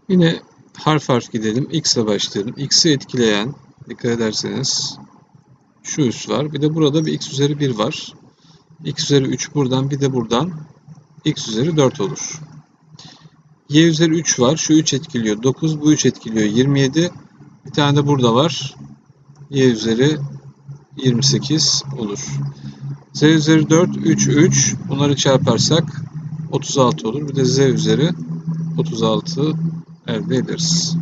Yine harf harf gidelim. X ile başlayalım. X'i etkileyen, dikkat ederseniz şu üs var. Bir de burada bir x üzeri 1 var. X üzeri 3 buradan, bir de buradan x üzeri 4 olur. Y üzeri 3 var. Şu 3 etkiliyor 9, bu 3 etkiliyor 27. Bir tane de burada var. Y üzeri 28 olur. Z üzeri 4, 3, 3. Bunları çarparsak 36 olur. Bir de Z üzeri 36 elde ederiz.